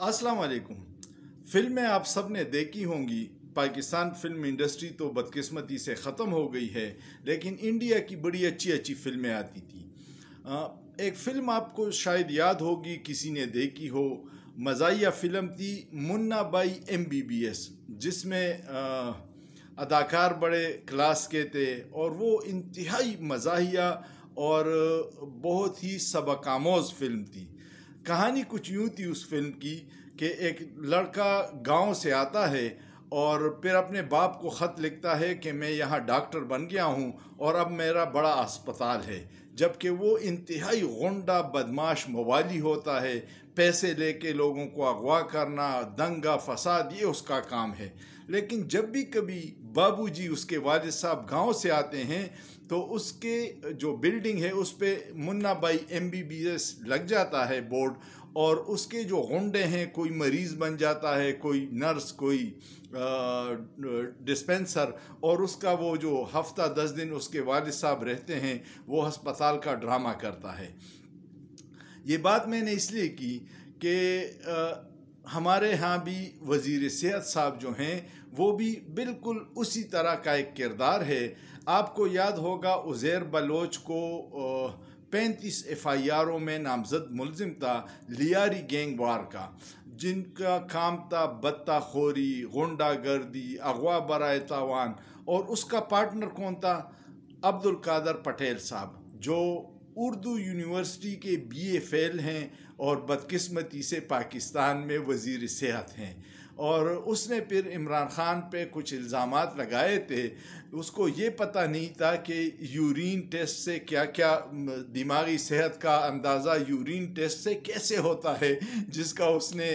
अस्सलाम वालेकुम। फिल्में आप सब ने देखी होंगी। पाकिस्तान फिल्म इंडस्ट्री तो बदकिस्मती से ख़त्म हो गई है, लेकिन इंडिया की बड़ी अच्छी अच्छी फिल्में आती थी। एक फ़िल्म आपको शायद याद होगी, किसी ने देखी हो। मज़ाहिया फ़िल्म थी मुन्ना भाई MBBS, जिसमें अदाकार बड़े क्लास के थे और वो इंतहाई मज़ाहिया और बहुत ही सबक आमोज़ फ़िल्म थी। कहानी कुछ यूँ थी उस फिल्म की कि एक लड़का गांव से आता है और फिर अपने बाप को ख़त लिखता है कि मैं यहाँ डॉक्टर बन गया हूँ और अब मेरा बड़ा अस्पताल है, जबकि वो इंतहाई गुंडा बदमाश मवाली होता है। पैसे लेके लोगों को अगवा करना, दंगा फसाद, ये उसका काम है। लेकिन जब भी कभी बाबूजी उसके वालिद साहब गांव से आते हैं तो उसके जो बिल्डिंग है उस पे मुन्ना भाई MBBS लग जाता है बोर्ड, और उसके जो गुंडे हैं, कोई मरीज़ बन जाता है, कोई नर्स, कोई डिस्पेंसर, और उसका वो जो हफ्ता 10 दिन उसके वालिद साहब रहते हैं वो अस्पताल का ड्रामा करता है। ये बात मैंने इसलिए की कि हमारे यहाँ भी वज़ीर सेहत साहब जो हैं वो भी बिल्कुल उसी तरह का एक किरदार है। आपको याद होगा उज़ैर बलोच को 35 FIRों में नामजद मुलजिम था लियारी गैंग वार का, जिनका काम था बत्ताखोरी, गुंडागर्दी, अगवा बराए तावान। और उसका पार्टनर कौन था? अब्दुल कादर पटेल साहब, जो उर्दू यूनिवर्सिटी के BA फेल हैं और बदकिस्मती से पाकिस्तान में वज़ीर सेहत हैं। और उसने फिर इमरान ख़ान पे कुछ इल्ज़ामात लगाए थे। उसको ये पता नहीं था कि यूरिन टेस्ट से क्या क्या दिमागी सेहत का अंदाज़ा यूरिन टेस्ट से कैसे होता है, जिसका उसने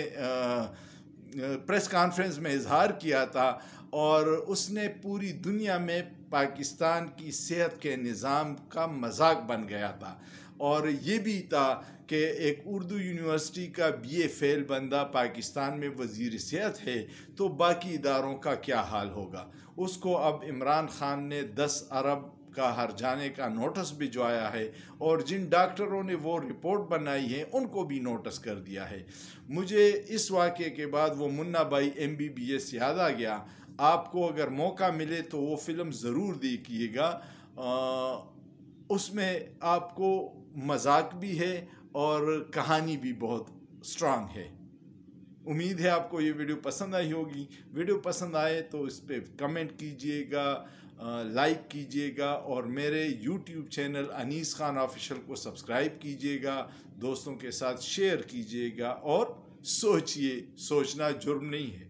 प्रेस कॉन्फ्रेंस में इजहार किया था। और उसने पूरी दुनिया में पाकिस्तान की सेहत के निज़ाम का मजाक बन गया था। और ये भी था कि एक उर्दू यूनिवर्सिटी का BA फेल बंदा पाकिस्तान में वज़ीर सेहत है तो बाकी इदारों का क्या हाल होगा। उसको अब इमरान ख़ान ने 10 अरब का हर्जाने का नोटिस भिजवाया है, और जिन डॉक्टरों ने वो रिपोर्ट बनाई है उनको भी नोटिस कर दिया है। मुझे इस वाक़े के बाद वो मुन्ना भाई MBBS याद आ गया। आपको अगर मौका मिले तो वो फ़िल्म ज़रूर देखिएगा। उसमें आपको मजाक भी है और कहानी भी बहुत स्ट्रांग है। उम्मीद है आपको ये वीडियो पसंद आई होगी। वीडियो पसंद आए तो इस पर कमेंट कीजिएगा, लाइक कीजिएगा, और मेरे YouTube channel Anees Khan official को सब्सक्राइब कीजिएगा, दोस्तों के साथ शेयर कीजिएगा। और सोचिए, सोचना जुर्म नहीं है।